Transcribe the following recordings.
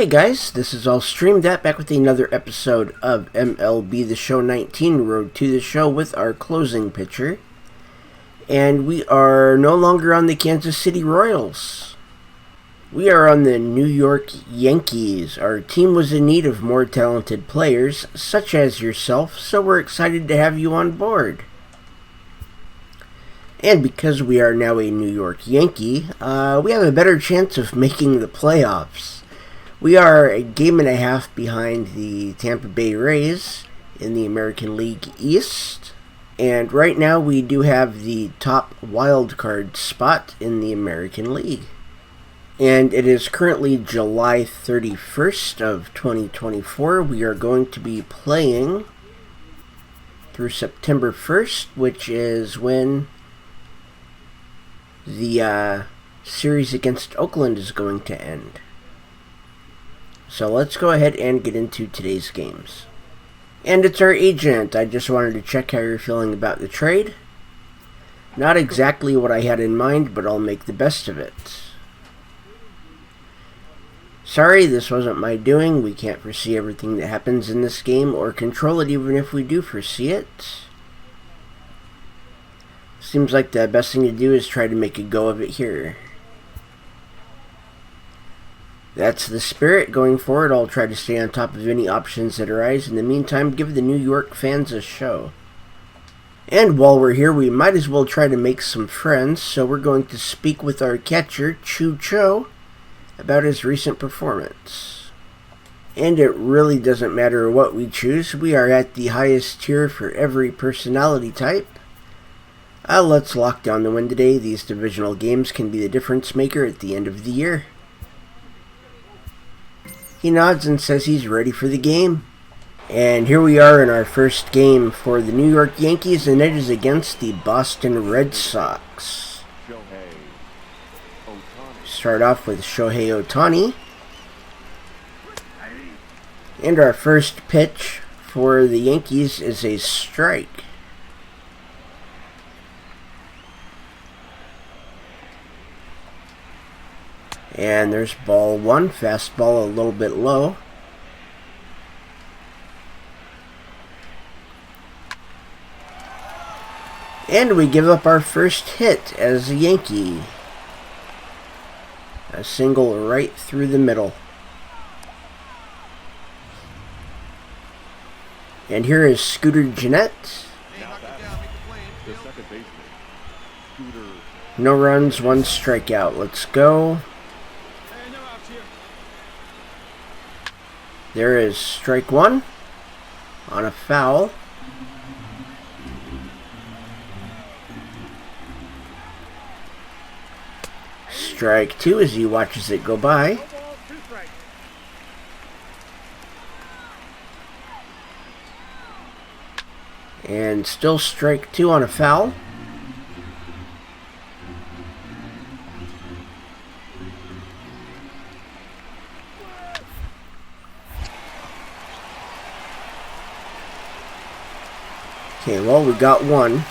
Hey guys, this is All Streamed At, back with another episode of MLB The Show 19, Road to the Show, with our closing pitcher. And we are no longer on the Kansas City Royals. We are on the New York Yankees. Our team was in need of more talented players, such as yourself, so we're excited to have you on board. And because we are now a New York Yankee, we have a better chance of making the playoffs. We are a game and a half behind the Tampa Bay Rays in the American League East. And right now we do have the top wild card spot in the American League. And it is currently July 31st of 2024. We are going to be playing through September 1st, which is when the series against Oakland is going to end. So let's go ahead and get into today's games. And it's our agent. I just wanted to check how you're feeling about the trade. Not exactly what I had in mind, but I'll make the best of it. Sorry, this wasn't my doing. We can't foresee everything that happens in this game or control it even if we do foresee it. Seems like the best thing to do is try to make a go of it here. That's the spirit. Going forward, I'll try to stay on top of any options that arise. In the meantime, give the New York fans a show. And while we're here, we might as well try to make some friends, so we're going to speak with our catcher, Chu Cho, about his recent performance. And it really doesn't matter what we choose. We are at the highest tier for every personality type. Let's lock down the win today. These divisional games can be the difference maker at the end of the year. He nods and says he's ready for the game. And here we are in our first game for the New York Yankees, and it is against the Boston Red Sox. Start off with Shohei Ohtani. And our first pitch for the Yankees is a strike. And there's ball one, fastball a little bit low. And we give up our first hit as a Yankee. A single right through the middle. And here is Scooter Gennett. No runs, one strikeout. Let's go. There is strike one on a foul. Strike two as he watches it go by. And still strike two on a foul. Okay, well, we got one.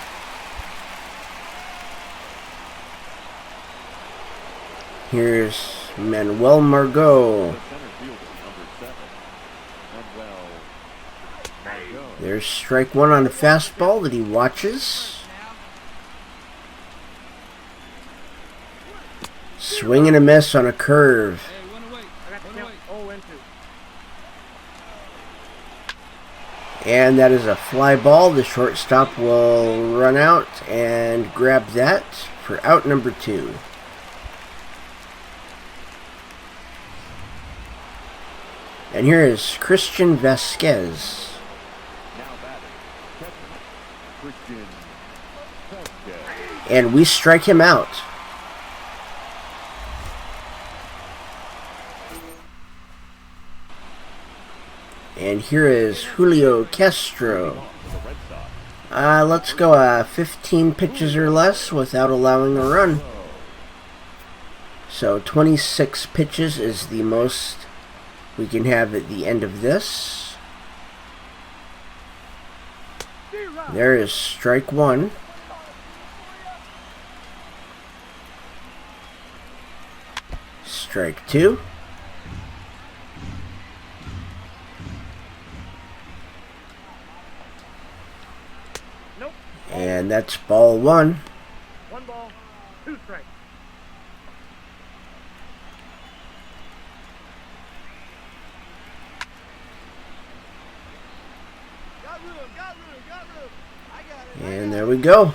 Here's Manuel Margot. There's strike one on a fastball that he watches. Swing and a miss on a curve. And that is a fly ball. The shortstop will run out and grab that for out number two. And here is Christian Vasquez. And we strike him out. And here is Julio Castro. Let's go 15 pitches or less without allowing a run. So 26 pitches is the most we can have at the end of this. There is strike one. Strike two. And that's ball one. 1 ball, 2 strikes. Got room. I got it. And there we go.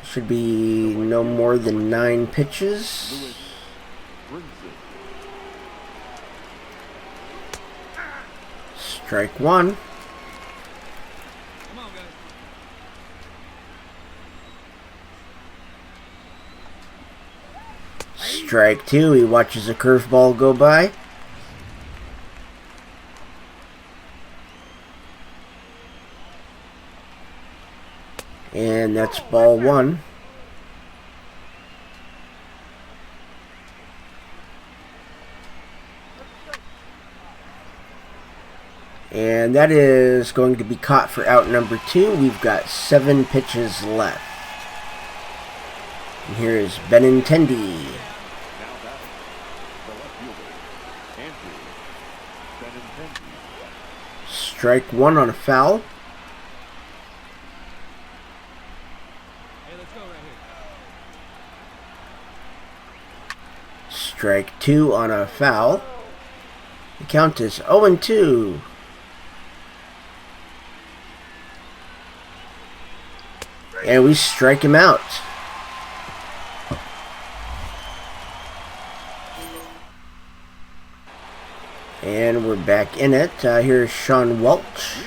Should be no more than 9 pitches. Strike one. Come on, guys. Strike two. He watches a curveball go by. And that's ball one. And that is going to be caught for out number 2. We've got 7 pitches left. And here is Benintendi. Strike one on a foul. Hey, let's go right here. Strike two on a foul. The count is 0-2. And we strike him out. And we're back in it. Here's Sean Welch.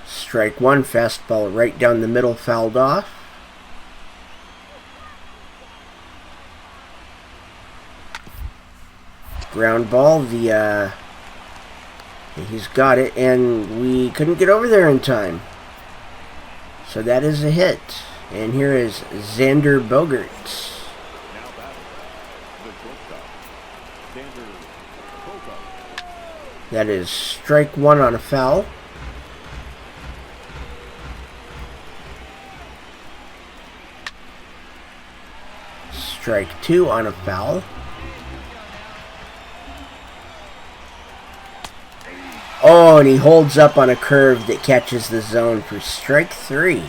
Strike one, fastball right down the middle, fouled off. Ground ball, he's got it, and we couldn't get over there in time. So that is a hit. And here is Xander Bogaerts. That is strike one on a foul. Strike two on a foul. Oh, and he holds up on a curve that catches the zone for strike three.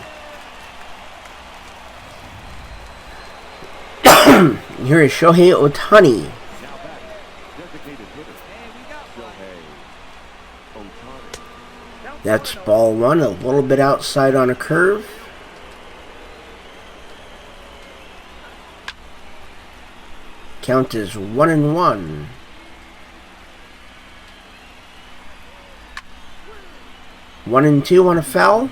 Here is Shohei Ohtani. That's ball one, a little bit outside on a curve. Count is 1-1. One and two on a foul.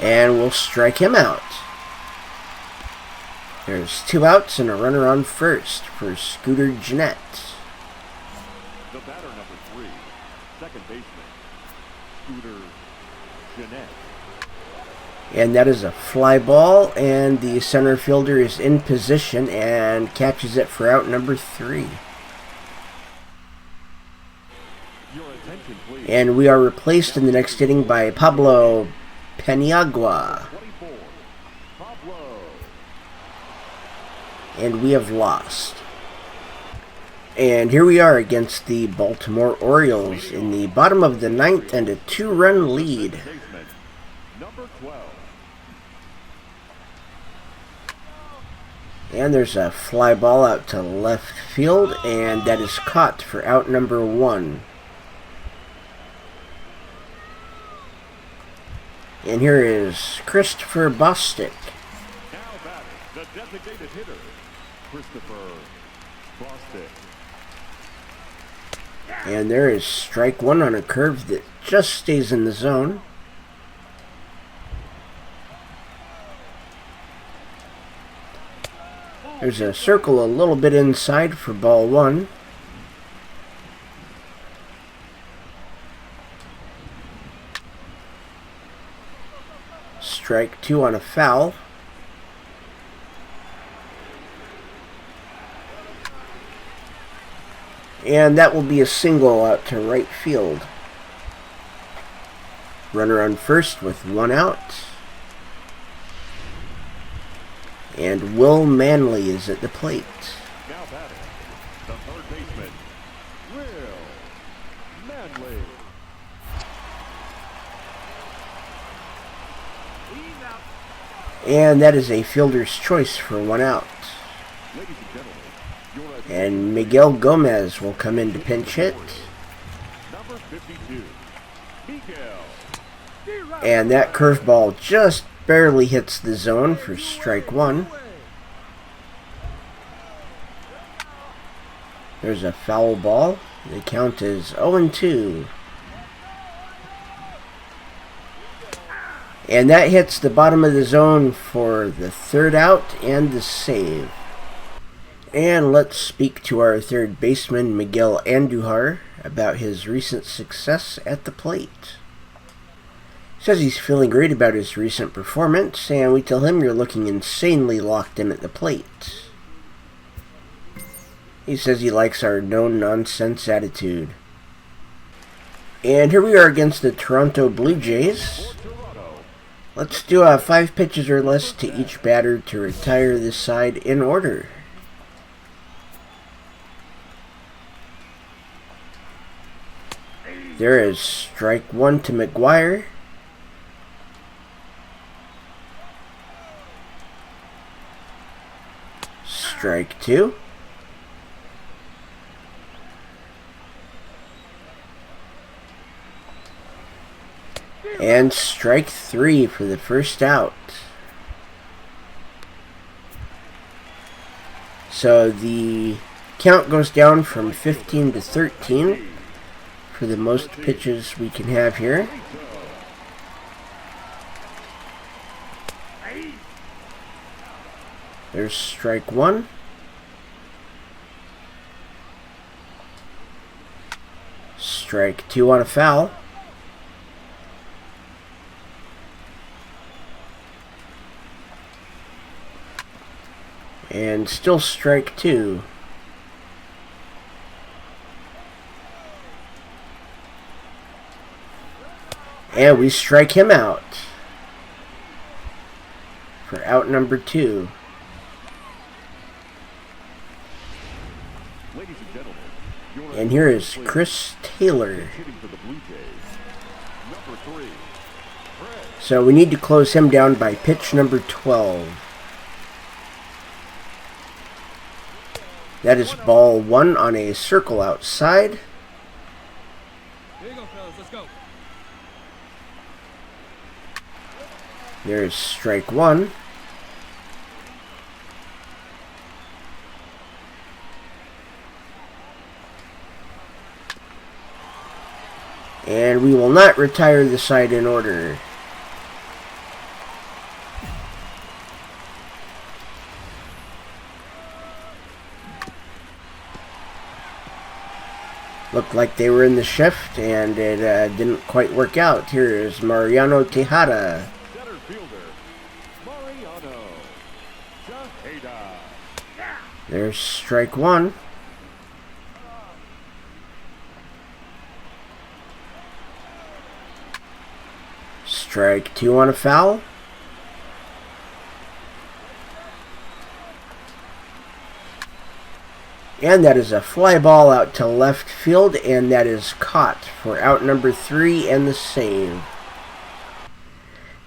And we'll strike him out. There's 2 outs and a runner on first for Scooter Gennett. The batter number 3, second baseman, Scooter Gennett. And that is a fly ball, and the center fielder is in position and catches it for out number 3. And we are replaced in the next inning by Pablo Paniagua. And we have lost. And here we are against the Baltimore Orioles in the bottom of the 9th and a 2-run lead. And there's a fly ball out to left field, and that is caught for out number 1. And here is Christopher Bostic. Now batting, the designated hitter, Christopher Bostic. And there is strike one on a curve that just stays in the zone. There's a circle a little bit inside for ball one. Strike two on a foul. And that will be a single out to right field. Runner on first with 1 out. And Will Manley is at the plate. Now batting, the third baseman, Will Manley. He's out. And that is a fielder's choice for 1 out. Ladies and gentlemen, your And Miguel Gomez will come in to pinch hit. number 52, Miguel. And that curveball just barely hits the zone for strike 1. There's a foul ball. The count is 0-2. And that hits the bottom of the zone for the 3rd out and the save. And let's speak to our third baseman, Miguel Andujar, about his recent success at the plate. Says he's feeling great about his recent performance, and we tell him you're looking insanely locked in at the plate. He says he likes our no-nonsense attitude. And here we are against the Toronto Blue Jays. Let's do 5 pitches or less to each batter to retire this side in order. There is strike 1 to McGuire. Strike 2. And strike 3 for the first out. So the count goes down from 15 to 13 for the most pitches we can have here. There's strike 1. Strike 2 on a foul. And still strike 2. And we strike him out for out number 2. Ladies and gentlemen, your And here is Chris Taylor. hitting for the Blue Jays, number 3, Fred. So we need to close him down by pitch number 12. That is ball 1 on a circle outside. Here you go, fellas. Let's go. There's strike 1. And we will not retire the side in order. Looked like they were in the shift, and it didn't quite work out. Here is Mariano Tejada. Center fielder, Mariano Tejada. There's strike 1. Strike 2 on a foul. And that is a fly ball out to left field, and that is caught for out number 3 and the save.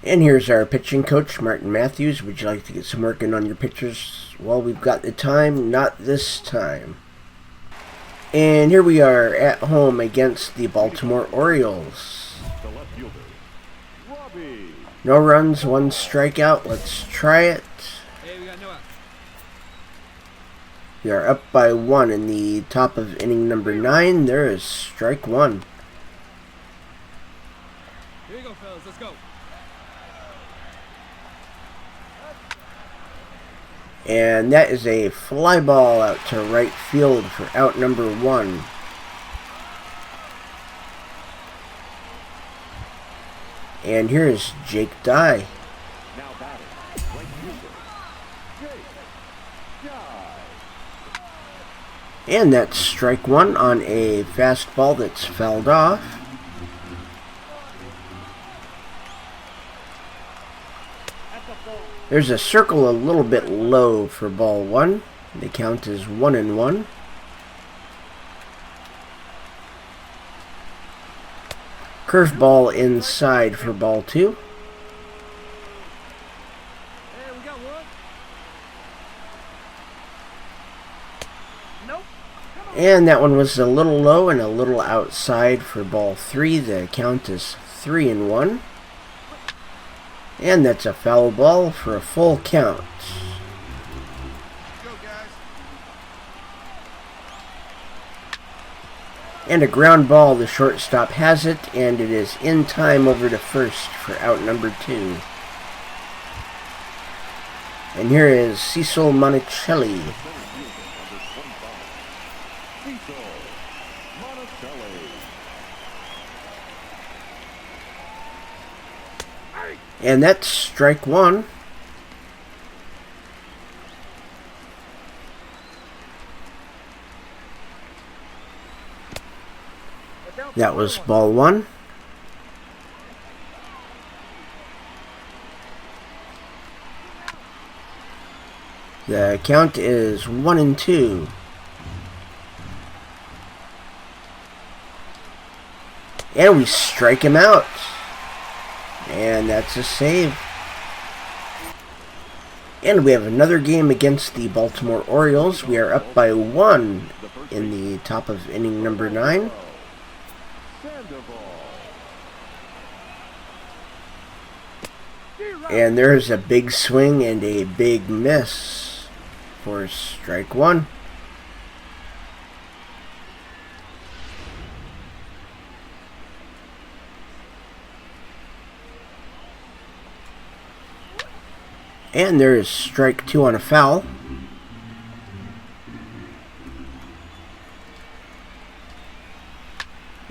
And here's our pitching coach, Martin Matthews. Would you like to get some work in on your pitchers? Well, we've got the time, not this time. And here we are at home against the Baltimore Orioles. The left fielder, Robbie. No runs, 1 strikeout. Let's try it. Hey, we got no out. We are up by 1 in the top of inning number 9. There is strike 1. Here you go, fellas. Let's go. And that is a fly ball out to right field for out number 1. And here is Jake Dye. Now batting, right fielder, Jake Dye. And that's strike 1 on a fastball that's fouled off. There's a circle a little bit low for ball 1. The count is 1-1. Curveball inside for ball 2. Hey, we got one. Nope. Come on. And that one was a little low and a little outside for ball 3. The count is 3-1. And that's a foul ball for a full count. Go, guys. And a ground ball, the shortstop has it, and it is in time over to first for out number 2. And here is Cecil Monticelli. And that's strike 1. That was ball 1. The count is 1-2. And we strike him out. And that's a save. And we have another game against the Baltimore Orioles. We are up by 1 in the top of inning number 9. And there's a big swing and a big miss for strike 1. And there is strike 2 on a foul.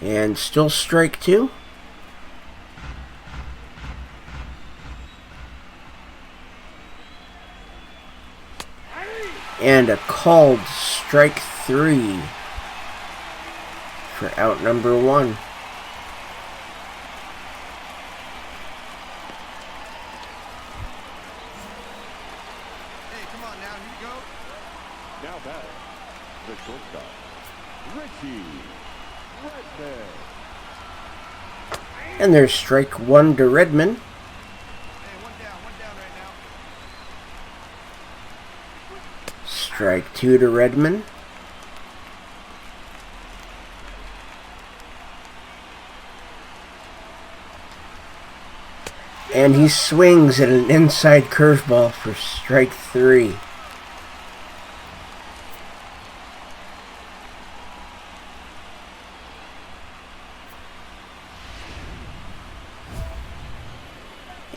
And still strike 2. And a called strike 3 for out number 1. Hey, come on now. You go. Now back, the shortstop, Richie Redman. And there's strike 1 to Redman. Hey, one down right now. Strike 2 to Redman. And he swings at an inside curveball for strike 3.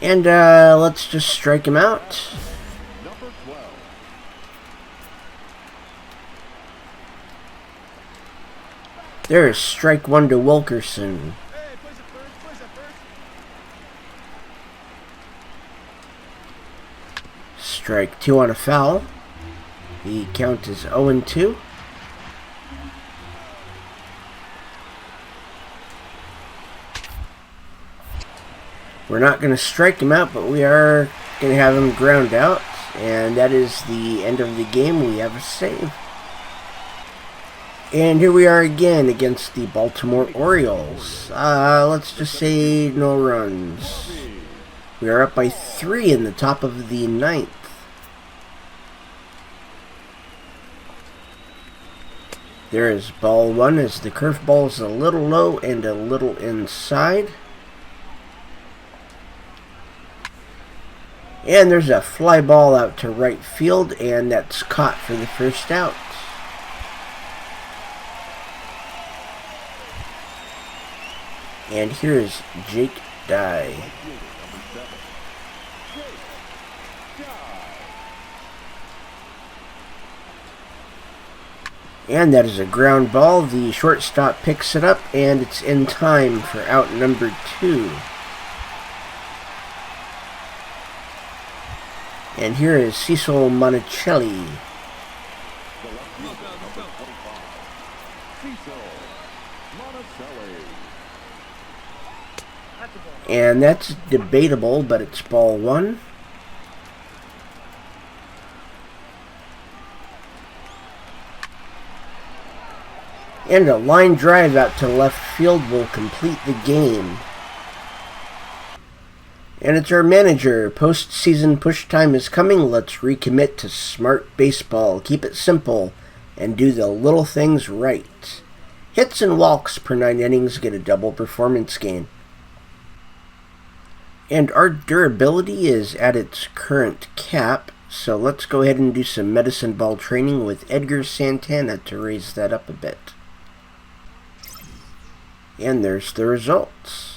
And let's just strike him out. Number 12. There's strike 1 to Wilkerson. Hey, place it first. Place it first. Strike 2 on a foul. The count is 0-2. We're not going to strike him out, but we are going to have him ground out. And that is the end of the game. We have a save. And here we are again against the Baltimore Orioles. Let's just say no runs. We are up by 3 in the top of the 9th. There is ball 1 as the curveball is a little low and a little inside. And there's a fly ball out to right field, and that's caught for the first out. And here is Jake Dye. And that is a ground ball. The shortstop picks it up, and it's in time for out number 2. And here is Cecil Monticelli. And that's debatable, but it's ball 1. And a line drive out to left field will complete the game. And it's our manager. Postseason push time is coming. Let's recommit to smart baseball. Keep it simple and do the little things right. Hits and walks per 9 innings get a double performance gain. And our durability is at its current cap, so let's go ahead and do some medicine ball training with Edgar Santana to raise that up a bit. And there's the results.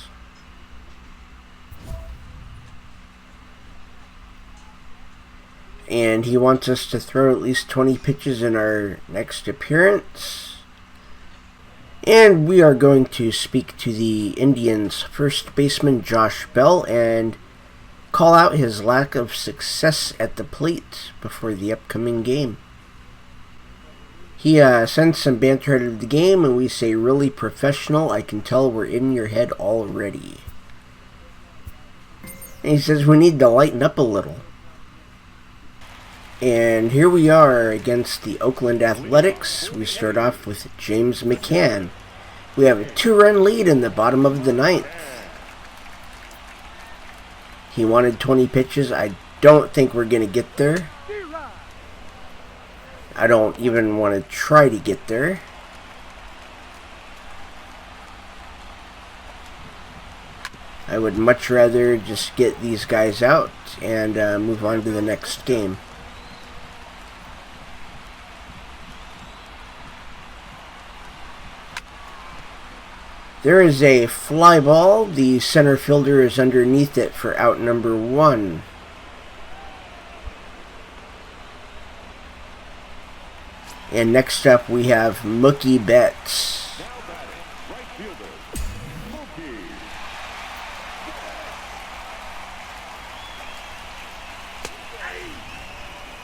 And he wants us to throw at least 20 pitches in our next appearance. And we are going to speak to the Indians' first baseman, Josh Bell, and call out his lack of success at the plate before the upcoming game. He sends some banter out of the game, and we say, really professional, I can tell we're in your head already. And he says we need to lighten up a little. And here we are against the Oakland Athletics. We start off with James McCann. We have a 2-run lead in the bottom of the 9th. He wanted 20 pitches. I don't think we're going to get there. I don't even want to try to get there. I would much rather just get these guys out and move on to the next game. There is a fly ball. The center fielder is underneath it for out number 1. And next up we have Mookie Betts.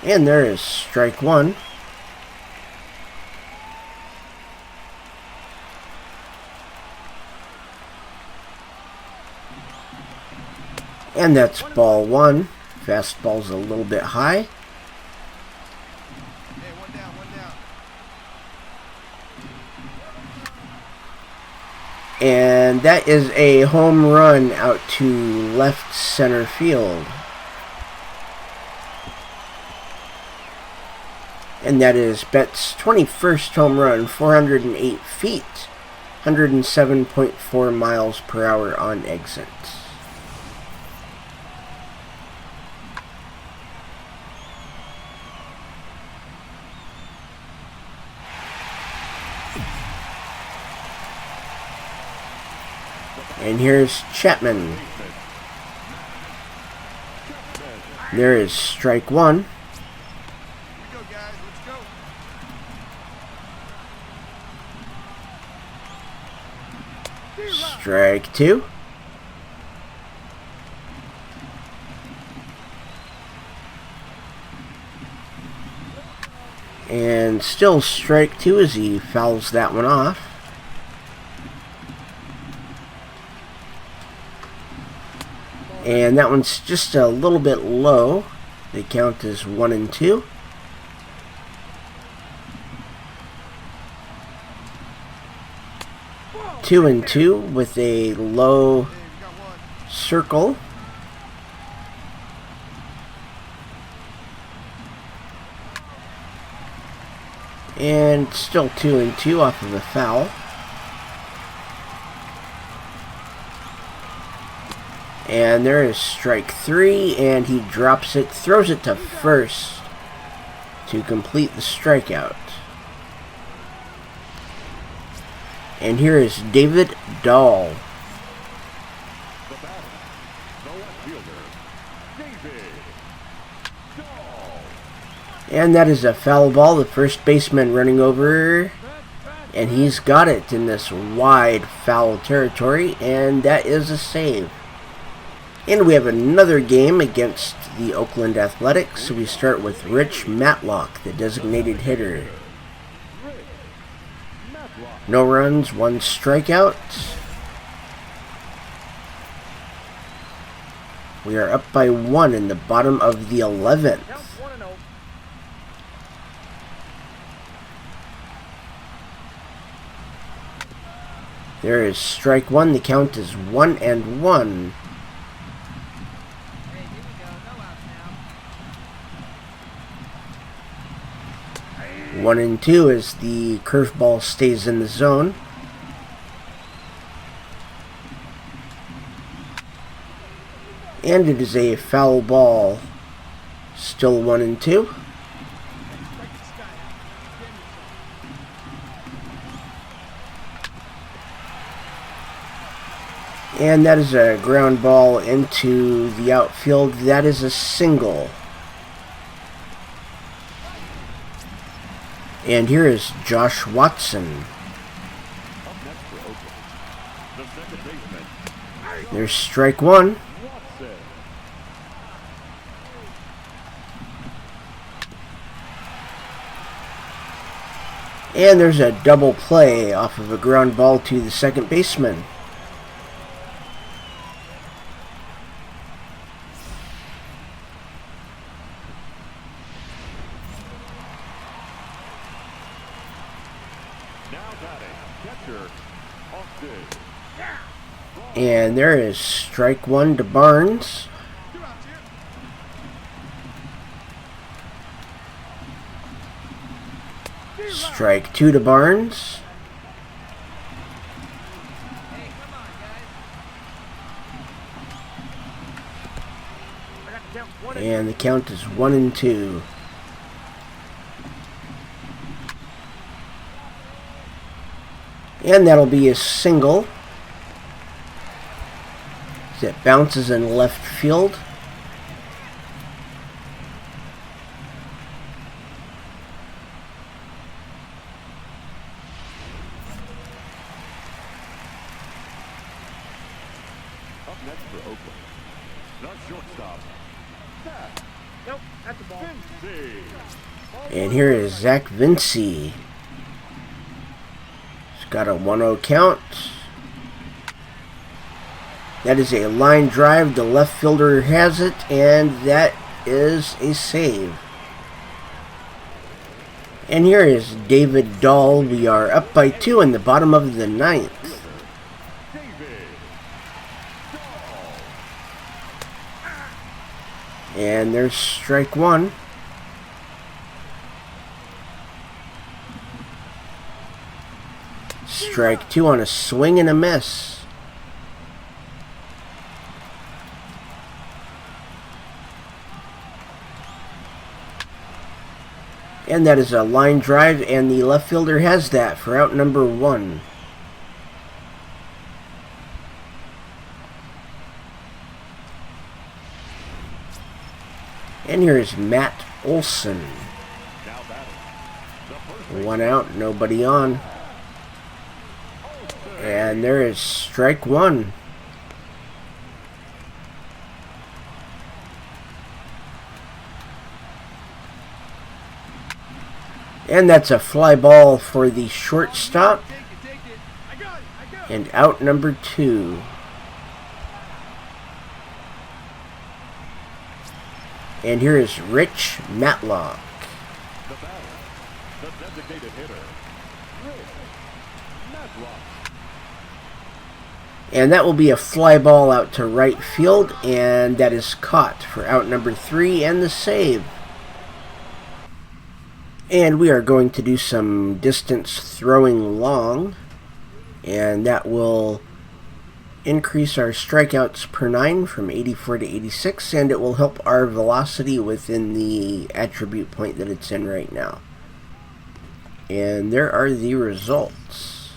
And there is strike 1. And that's ball 1. Fastball's a little bit high. Hey, one down. And that is a home run out to left center field. And that is Betts' 21st home run, 408 feet, 107.4 miles per hour on exit. And here's Chapman. There is strike 1. Here we go, guys. Let's go. Strike 2. And still strike 2 as he fouls that one off. And that one's just a little bit low. They count as 1 and 2. Two and 2 with a low circle. And still 2 and 2 off of a foul. And there is strike 3, and he drops it, throws it to first to complete the strikeout. And here is David Dahl. The batter, the left fielder, David Dahl. And that is a foul ball. The first baseman running over, and he's got it in this wide foul territory, and that is a save. And we have another game against the Oakland Athletics. So we start with Rich Matlock, the designated hitter. No runs, 1 strikeout. We are up by 1 in the bottom of the 11th. There is strike one. The count is 1-1. Hey, here we go. No outs now. 1-2 as the curveball stays in the zone. And it is a foul ball. Still 1-2. And that is a ground ball into the outfield. That is a single. And here is Josh Watson. Up next for Oakland, the second baseman, There's strike one. Watson. And there's a double play off of a ground ball to the second baseman. Now batting, catcher, Austin. And there is strike one to Barnes. Two outs here. Strike two to Barnes. Hey, come on, guys. I got the count. And the count is 1-2. And that'll be a single. It bounces in left field. Up next for Oakland, the shortstop, Zach Nope, that's the ball. Vinci. And here is Zach Vinci. He's got a 1-0 count. That is a line drive. The left fielder has it, and that is a save. And here is David Dahl. We are up by 2 in the bottom of the 9th. David Dahl. And there's strike one. Strike two on a swing and a miss. And that is a line drive, and the left fielder has that for out number 1. And here is Matt Olson. Now batting, the first 1 out, nobody on. And there is strike one. And that's a fly ball for the shortstop. Take it. I got it. And out number 2. And here is Rich Matlock. the batter, the designated hitter, Rich Matlock. And that will be a fly ball out to right field. And that is caught for out number 3 and the save. And we are going to do some distance throwing long. And that will increase our strikeouts per 9 from 84 to 86. And it will help our velocity within the attribute point that it's in right now. And there are the results.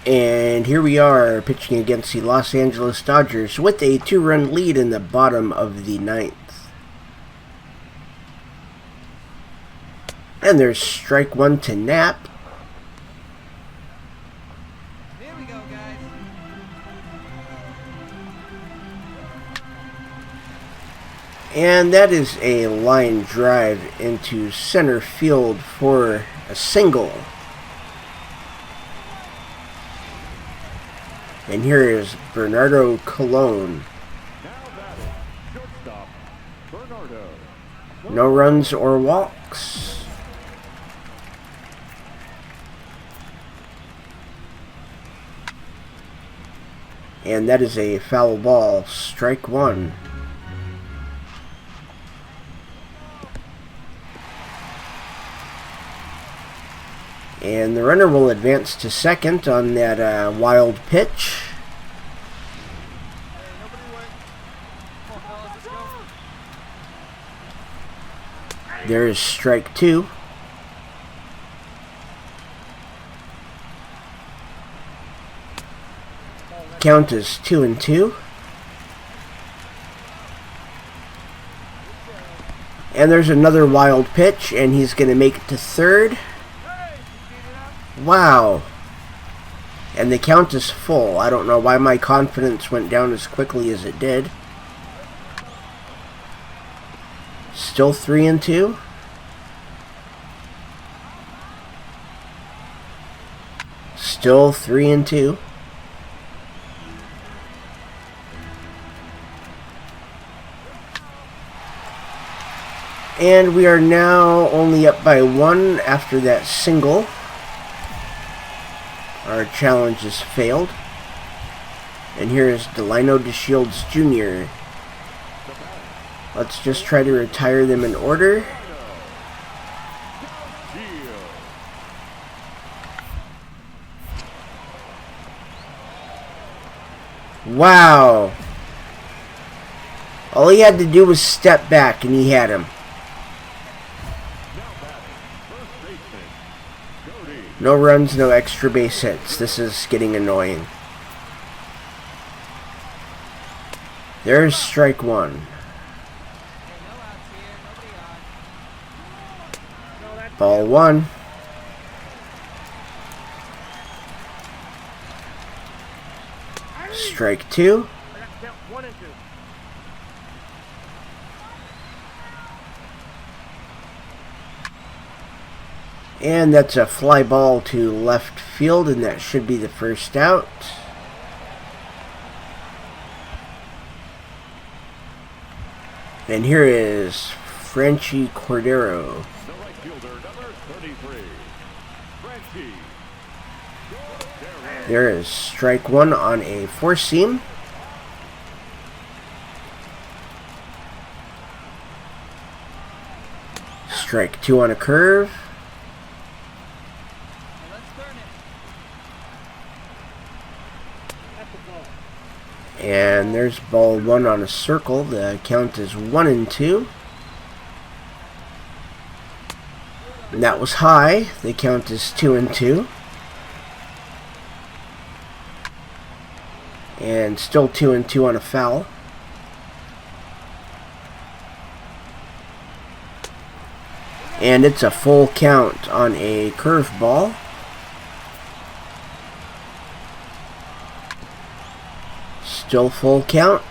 And here we are pitching against the Los Angeles Dodgers with a 2-run lead in the bottom of the 9th. And there's strike one to Knapp. Here we go, guys. And that is a line drive into center field for a single. And here is Bernardo Colon. Now batting, shortstop, Bernardo. No runs or walks. And that is a foul ball. Strike one. And the runner will advance to second on that wild pitch. Hey, nobody wait. Come on, fellas, let's go. There is strike two. Count is 2-2. And there's another wild pitch, and he's going to make it to third. Hey, you beat it up. Wow. And the count is full. I don't know why my confidence went down as quickly as it did. Still 3-2. Still 3-2. And we are now only up by one after that single. Our challenge has failed. And here is Delino DeShields Jr. Let's just try to retire them in order. Wow. All he had to do was step back and he had him. No runs, no extra base hits. This is getting annoying. There's strike one. Ball one. Strike two. And that's a fly ball to left field, and that should be the first out. And here is Franchi Cordero. The right fielder, number 33. Franchi. There is strike one on a four-seam. Strike two on a curve. And there's ball one on a circle. The count is 1-2. And that was high. The count is 2-2. And still 2-2 on a foul. And it's a full count on a curveball. Still full count.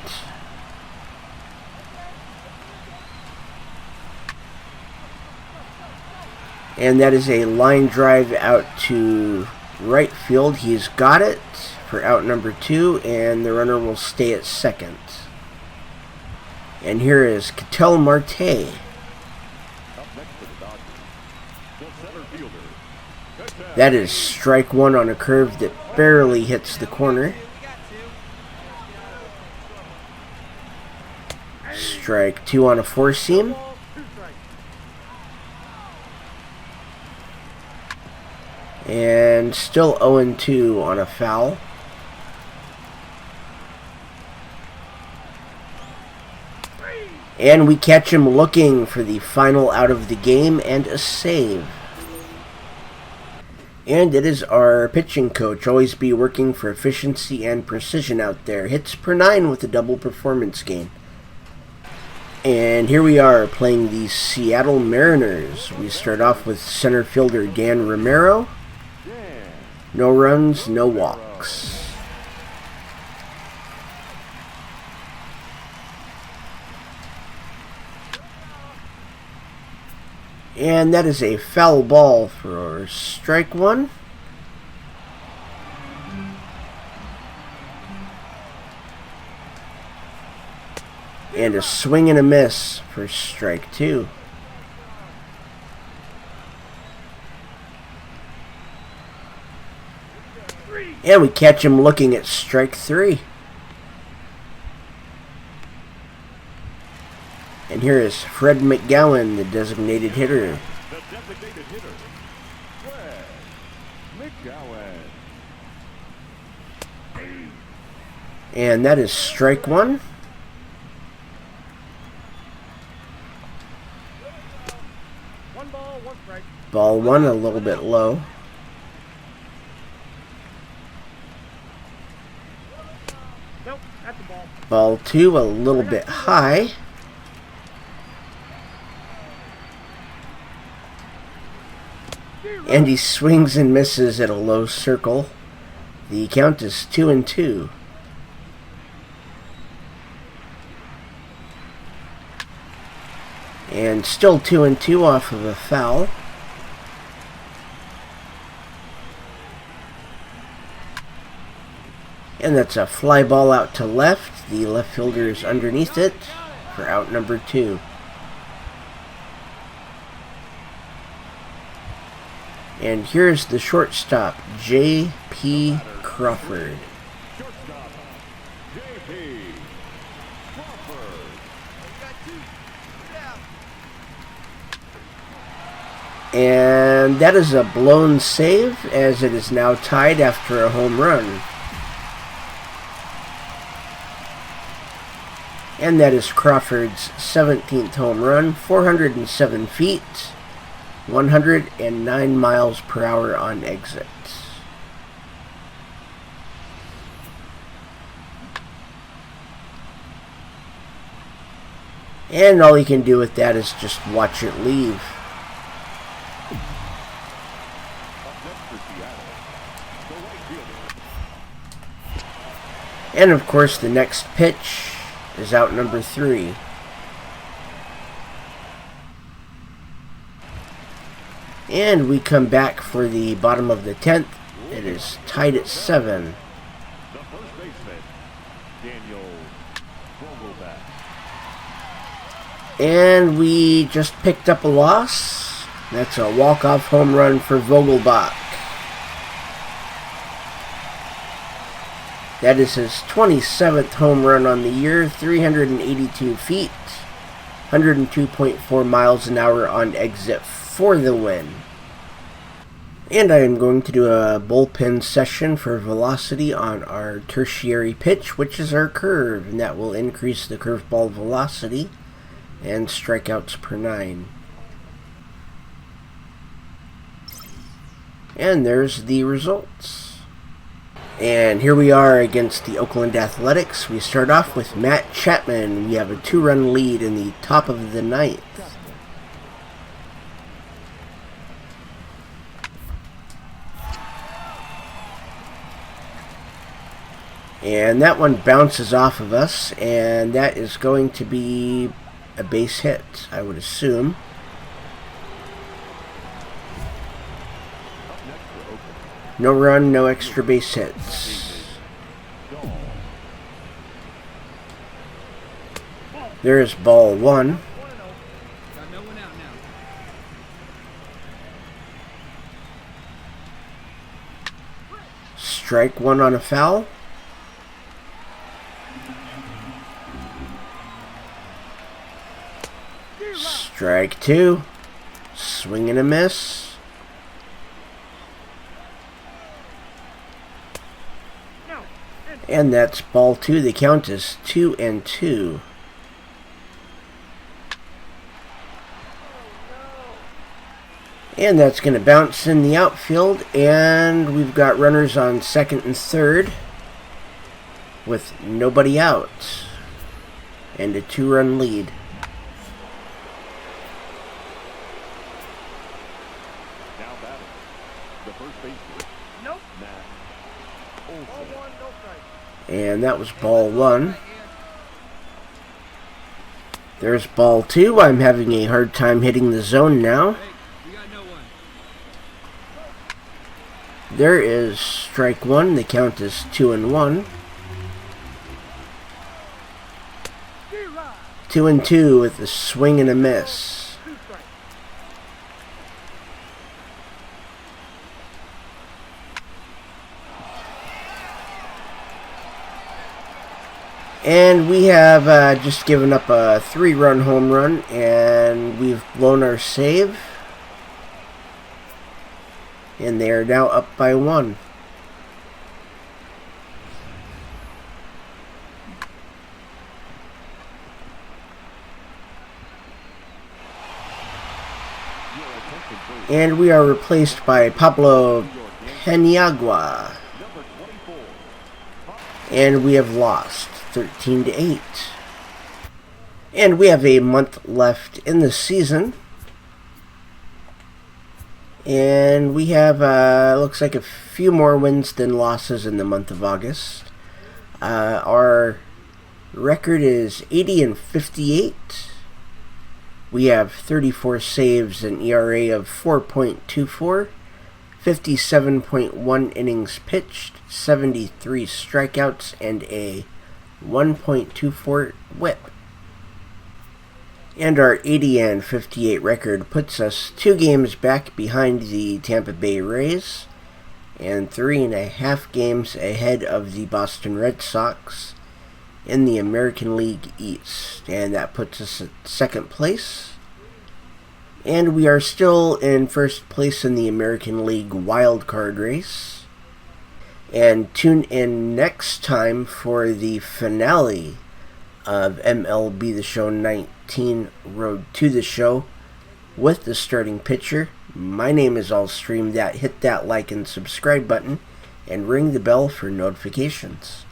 And that is a line drive out to right field. He's got it for out number two, and the runner will stay at second. And here is Ketel Marte. Up next to the Dodgers, the center fielder. That is strike one on a curve that barely hits the corner. Strike two on a four-seam. And still 0-2 on a foul. And we catch him looking for the final out of the game and a save. And it is our pitching coach. Always be working for efficiency and precision out there. Hits per 9 with a double performance gain. And here we are playing the Seattle Mariners. We start off with center fielder Dan Romero. No runs, no walks. And that is a foul ball for strike one. And a swing and a miss for strike two. And we catch him looking at strike three. here is Fred McGowan, the designated hitter. The designated hitter, Fred McGowan. And that is strike one. One ball, one strike. Ball one a little bit low. Nope, that's a ball. Ball two a little bit high. And he swings and misses at a low circle. The count is 2-2. And still 2-2 off of a foul. And that's a fly ball out to left. The left fielder is underneath it for out number 2. And here's the shortstop, J.P. Crawford. Shortstop, J.P. Crawford. You got two. Get out. And that is a blown save, as it is now tied after a home run. And that is Crawford's 17th home run, 407 feet, 109 miles per hour on exit. And all you can do with that is just watch it leave. Up next for Seattle, the right fielder. And of course the next pitch is out number 3. And we come back for the bottom of the 10th. It is tied at 7. The first baseman, Daniel Vogelback. And we just picked up a loss. That's a walk-off home run for Vogelbach. That is his 27th home run on the year, 382 feet, 102.4 miles an hour on exit for the win. And I am going to do a bullpen session for velocity on our tertiary pitch, which is our curve, and that will increase the curveball velocity and strikeouts per 9. And there's the results. And here we are against the Oakland Athletics. We start off with Matt Chapman. We have a 2-run lead in the top of the 9th. And that one bounces off of us, and that is going to be a base hit, I would assume. Up next for Oakland, No run, no extra base hits. Dahl. There's ball 1. 1-0. Got no one out now. Strike 1 on a foul. Strike 2. Swing and a miss. No. And that's ball 2. The count is 2-2. And that's going to bounce in the outfield. And we've got runners on second and third with nobody out. And a 2-run lead. Now batting, the first baseman, Nope. Matt Ball Olson. 1, no strike. And that was ball 1. There's ball 2. I'm having a hard time hitting the zone now. We got no one. There is strike 1. The count is 2-1. 2-2 with a swing and a miss. 2 strikes. And we have just given up a 3-run home run, and we've blown our save. And they are now up by 1. And we are replaced by Pablo Paniagua. And we have lost 13-8. And we have a month left in the season. And we have, looks like a few more wins than losses in the month of August. Our record is 80-58. We have 34 saves, an ERA of 4.24, 57.1 innings pitched, 73 strikeouts, and a 1.24 whip. And our 80-58 record puts us 2 games back behind the Tampa Bay Rays and 3.5 games ahead of the Boston Red Sox in the American League East. And that puts us at 2nd place. And we are still in 1st place in the American League wild card race. And tune in next time for the finale of MLB The Show 19 Road to the Show with the starting pitcher. My name is Allstream. Hit that like and subscribe button and ring the bell for notifications.